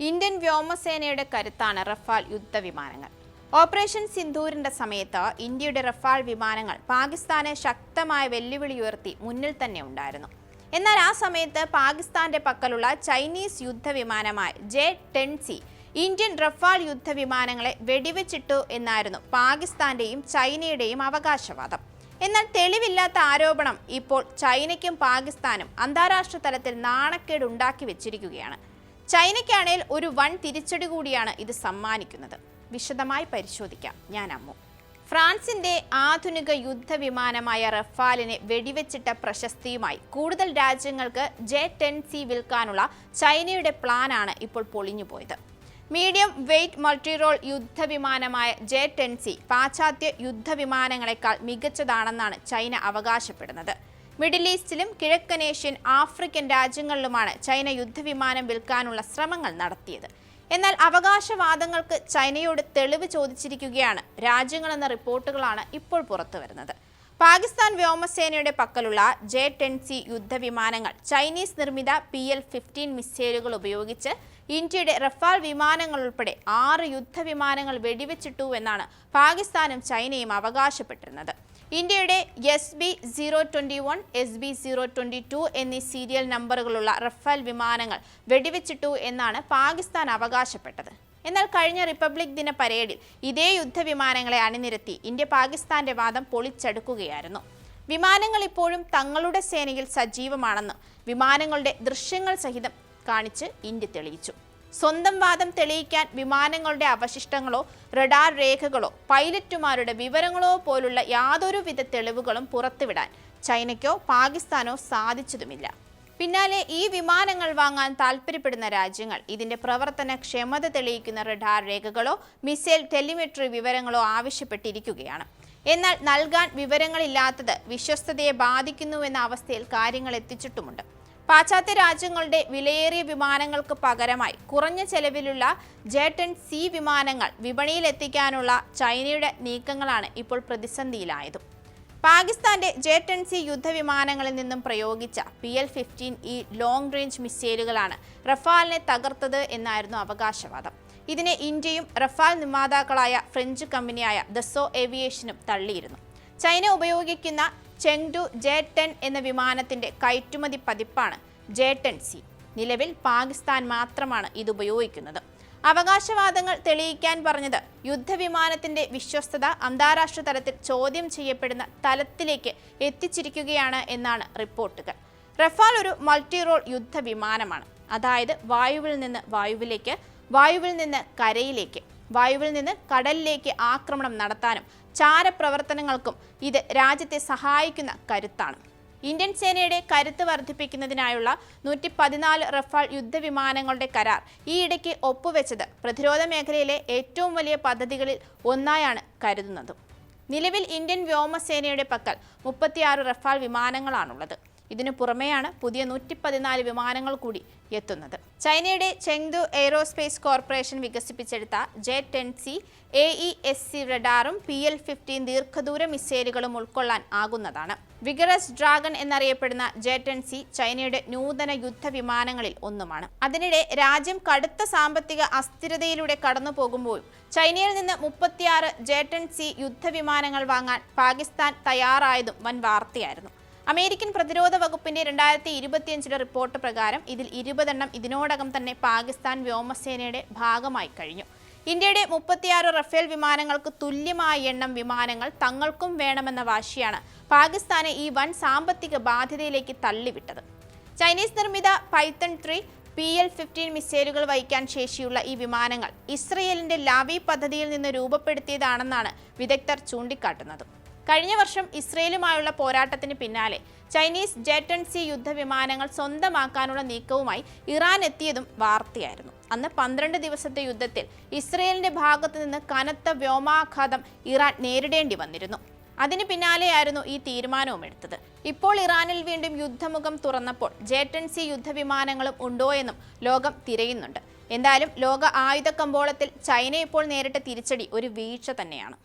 Indian വ്യോമസേനയുടെ കരുത്താണ് Rafale യുദ്ധവിമാനങ്ങൾ. Operation സിന്ദൂരിന്റെ സമയത്ത് ഇന്ത്യയുടെ റഫാൽ വിമാനങ്ങൾ പാകിസ്ഥാനെ ശക്തമായ വെല്ലുവിളി ഉയർത്തി മുന്നിൽ തന്നെ ഉണ്ടായിരുന്നു. എന്നാൽ ആ സമയത്ത് പാകിസ്ഥാന്റെ പക്കലുള്ള ചൈനീസ് യുദ്ധവിമാനമായ J-10C ഇന്ത്യൻ റഫാൽ യുദ്ധവിമാനങ്ങളെ വെടിവെച്ചിട്ടു എന്നായിരുന്നു പാകിസ്ഥാന്റെയും ചൈനയുടെയും അവകാശവാദം. എന്നാൽ തെളിവില്ലാത്ത ആരോപണം ഇപ്പോൾ ചൈനയ്ക്കും പാകിസ്ഥാനും അന്താരാഷ്ട്ര തലത്തിൽ നാണക്കേട് ഉണ്ടാക്കി വെച്ചിരിക്കുകയാണ്. ചൈനയ്ക്കാണേൽ ഒരു വൻ തിരിച്ചടി കൂടിയാണ് ഇത് സമ്മാനിക്കുന്നത്. വിശദമായി പരിശോധിക്കാം. ഞാൻ അമ്മു. ഫ്രാൻസിന്റെ ആധുനിക യുദ്ധവിമാനമായ റഫാലിനെ വെടിവെച്ചിട്ട പ്രശസ്തിയുമായി കൂടുതൽ രാജ്യങ്ങൾക്ക് J-10C വിൽക്കാനുള്ള ചൈനയുടെ പ്ലാനാണ് ഇപ്പോൾ പൊളിഞ്ഞുപോയത്. മീഡിയം വെയ്റ്റ് മൾട്ടിറോൾ യുദ്ധവിമാനമായ J-10C പാശ്ചാത്യ യുദ്ധവിമാനങ്ങളെക്കാൾ മികച്ചതാണെന്നാണ് ചൈന അവകാശപ്പെടുന്നത്. മിഡിൽ ഈസ്റ്റിലും കിഴക്കനേഷ്യൻ ആഫ്രിക്കൻ രാജ്യങ്ങളിലുമാണ് ചൈന യുദ്ധവിമാനം വിൽക്കാനുള്ള ശ്രമങ്ങൾ നടത്തിയത്. എന്നാൽ അവകാശവാദങ്ങൾക്ക് ചൈനയോട് തെളിവ് ചോദിച്ചിരിക്കുകയാണ് രാജ്യങ്ങളെന്ന റിപ്പോർട്ടുകളാണ് ഇപ്പോൾ പുറത്തുവരുന്നത്. പാകിസ്ഥാൻ വ്യോമസേനയുടെ പക്കലുള്ള J-10C യുദ്ധവിമാനങ്ങൾ ചൈനീസ് നിർമ്മിത PL-15 മിസൈലുകൾ ഉപയോഗിച്ച് ഇന്ത്യയുടെ റഫാൽ വിമാനങ്ങൾ ഉൾപ്പെടെ 6 യുദ്ധവിമാനങ്ങൾ വെടിവെച്ചിട്ടു എന്നാണ് പാകിസ്ഥാനും ചൈനയും അവകാശപ്പെട്ടിരുന്നത്. ഇന്ത്യയുടെ SB-021, SB-022 എന്നീ സീരിയൽ നമ്പറുകളുള്ള റഫാൽ വിമാനങ്ങൾ വെടിവെച്ചിട്ടു എന്നാണ് പാകിസ്ഥാൻ അവകാശപ്പെട്ടത്. എന്നാൽ കഴിഞ്ഞ റിപ്പബ്ലിക് ദിന പരേഡിൽ ഇതേ യുദ്ധവിമാനങ്ങളെ അണിനിരത്തി ഇന്ത്യ പാകിസ്ഥാന്റെ വാദം പൊളിച്ചെടുക്കുകയായിരുന്നു. വിമാനങ്ങൾ ഇപ്പോഴും തങ്ങളുടെ സേനയിൽ സജീവമാണെന്ന് വിമാനങ്ങളുടെ ദൃശ്യങ്ങൾ സഹിതം കാണിച്ച് ഇന്ത്യ തെളിയിച്ചു. സ്വന്തം വാദം തെളിയിക്കാൻ വിമാനങ്ങളുടെ അവശിഷ്ടങ്ങളോ റഡാർ രേഖകളോ പൈലറ്റുമാരുടെ വിവരങ്ങളോ പോലുള്ള യാതൊരുവിധ തെളിവുകളും പുറത്തുവിടാൻ ചൈനയ്ക്കോ പാകിസ്ഥാനോ സാധിച്ചതുമില്ല. പിന്നാലെ ഈ വിമാനങ്ങൾ വാങ്ങാൻ താൽപ്പര്യപ്പെടുന്ന രാജ്യങ്ങൾ ഇതിന്റെ പ്രവർത്തനക്ഷമത തെളിയിക്കുന്ന റഡാർ രേഖകളോ മിസൈൽ ടെലിമെട്രി വിവരങ്ങളോ ആവശ്യപ്പെട്ടിരിക്കുകയാണ്. എന്നാൽ നൽകാൻ വിവരങ്ങളില്ലാത്തത് വിശ്വസ്തതയെ ബാധിക്കുന്നുവെന്ന അവസ്ഥയിൽ കാര്യങ്ങൾ എത്തിച്ചിട്ടുമുണ്ട്. പാശ്ചാത്യ രാജ്യങ്ങളുടെ വിലയേറിയ വിമാനങ്ങൾക്ക് പകരമായി കുറഞ്ഞ ചെലവിലുള്ള J-10C വിമാനങ്ങൾ വിപണിയിൽ എത്തിക്കാനുള്ള ചൈനയുടെ നീക്കങ്ങളാണ് ഇപ്പോൾ പ്രതിസന്ധിയിലായതും. പാകിസ്ഥാന്റെ J-10C യുദ്ധവിമാനങ്ങളിൽ നിന്നും പ്രയോഗിച്ച PL-15E ലോങ് റേഞ്ച് മിസൈലുകളാണ് റഫാലിനെ തകർത്തത് എന്നായിരുന്നു അവകാശവാദം. ഇതിനെ ഇന്ത്യയും റഫാൽ നിർമ്മാതാക്കളായ ഫ്രഞ്ച് കമ്പനിയായ ദസോ ഏവിയേഷനും തള്ളിയിരുന്നു. ചൈന ഉപയോഗിക്കുന്ന ചെങ്ഡു J-10 എന്ന വിമാനത്തിന്റെ കയറ്റുമതി പതിപ്പാണ് J-10C. നിലവിൽ പാകിസ്ഥാൻ മാത്രമാണ് ഇത് ഉപയോഗിക്കുന്നത്. അവകാശവാദങ്ങൾ തെളിയിക്കാൻ പറഞ്ഞത് യുദ്ധവിമാനത്തിന്റെ വിശ്വസ്തത അന്താരാഷ്ട്ര തലത്തിൽ ചോദ്യം ചെയ്യപ്പെടുന്ന തലത്തിലേക്ക് എത്തിച്ചിരിക്കുകയാണ് എന്നാണ് റിപ്പോർട്ടുകൾ. റഫാൽ ഒരു മൾട്ടിറോൾ യുദ്ധവിമാനമാണ്. അതായത് വായുവിൽ നിന്ന് വായുവിലേക്ക്, വായുവിൽ നിന്ന് കരയിലേക്ക്, വായുവിൽ നിന്ന് കടലിലേക്ക് ആക്രമണം നടത്താനും ചാരപ്രവർത്തനങ്ങൾക്കും ഇത് രാജ്യത്തെ സഹായിക്കുന്ന കരുത്താണ്. ഇന്ത്യൻ സേനയുടെ കരുത്ത് വർദ്ധിപ്പിക്കുന്നതിനായുള്ള 114 റഫാൽ യുദ്ധവിമാനങ്ങളുടെ കരാർ ഈയിടയ്ക്ക് ഒപ്പുവെച്ചത് പ്രതിരോധ മേഖലയിലെ ഏറ്റവും വലിയ പദ്ധതികളിൽ ഒന്നായാണ് കരുതുന്നതും. നിലവിൽ ഇന്ത്യൻ വ്യോമസേനയുടെ പക്കൽ 36 റഫാൽ വിമാനങ്ങളാണുള്ളത്. ഇതിനു പുറമെയാണ് പുതിയ 114 വിമാനങ്ങൾ കൂടി എത്തുന്നത്. ചൈനയുടെ ചെങ്ഡു എയ്റോസ്പേസ് കോർപ്പറേഷൻ വികസിപ്പിച്ചെടുത്ത J-10C AESC റഡാറും PL-15 ദീർഘദൂര മിസൈലുകളും ഉൾക്കൊള്ളാൻ ആകുന്നതാണ്. വിഗറസ് ഡ്രാഗൺ എന്നറിയപ്പെടുന്ന J-10C ചൈനയുടെ നൂതന യുദ്ധവിമാനങ്ങളിൽ ഒന്നുമാണ്. അതിനിടെ രാജ്യം കടുത്ത സാമ്പത്തിക അസ്ഥിരതയിലൂടെ കടന്നു പോകുമ്പോഴും ചൈനയിൽ നിന്ന് 36 J-10C യുദ്ധവിമാനങ്ങൾ വാങ്ങാൻ പാകിസ്ഥാൻ തയ്യാറായതും വൻ വാർത്തയായിരുന്നു. അമേരിക്കൻ പ്രതിരോധ വകുപ്പിന്റെ 2025 റിപ്പോർട്ട് പ്രകാരം ഇതിൽ 20 എണ്ണം ഇതിനോടകം തന്നെ പാകിസ്ഥാൻ വ്യോമസേനയുടെ ഭാഗമായി കഴിഞ്ഞു. ഇന്ത്യയുടെ 36 റഫേൽ വിമാനങ്ങൾക്ക് തുല്യമായ എണ്ണം വിമാനങ്ങൾ തങ്ങൾക്കും വേണമെന്ന വാശിയാണ് പാകിസ്ഥാനെ ഈ വൻ സാമ്പത്തിക ബാധ്യതയിലേക്ക് തള്ളിവിട്ടത്. ചൈനീസ് നിർമ്മിത പൈത്തൺ 3 PL-15 മിസൈലുകൾ വഹിക്കാൻ ശേഷിയുള്ള ഈ വിമാനങ്ങൾ ഇസ്രയേലിന്റെ ലാവി പദ്ധതിയിൽ നിന്ന് രൂപപ്പെടുത്തിയതാണെന്നാണ് വിദഗ്ധർ ചൂണ്ടിക്കാട്ടുന്നത്. കഴിഞ്ഞ വർഷം ഇസ്രയേലുമായുള്ള പോരാട്ടത്തിന് പിന്നാലെ ചൈനീസ് J-10C യുദ്ധവിമാനങ്ങൾ സ്വന്തമാക്കാനുള്ള നീക്കവുമായി ഇറാൻ എത്തിയതും വാർത്തയായിരുന്നു. അന്ന് 12 ദിവസത്തെ യുദ്ധത്തിൽ ഇസ്രയേലിന്റെ ഭാഗത്തു നിന്ന് കനത്ത വ്യോമാഘാതം ഇറാൻ നേരിടേണ്ടി വന്നിരുന്നു. അതിന് പിന്നാലെയായിരുന്നു ഈ തീരുമാനവും എടുത്തത്. ഇപ്പോൾ ഇറാനിൽ വീണ്ടും യുദ്ധമുഖം തുറന്നപ്പോൾ J-10C യുദ്ധവിമാനങ്ങളും ഉണ്ടോയെന്നും ലോകം തിരയുന്നുണ്ട്. എന്തായാലും ലോക ആയുധ കമ്പോളത്തിൽ ചൈന ഇപ്പോൾ നേരിട്ട തിരിച്ചടി ഒരു വീഴ്ച തന്നെയാണ്.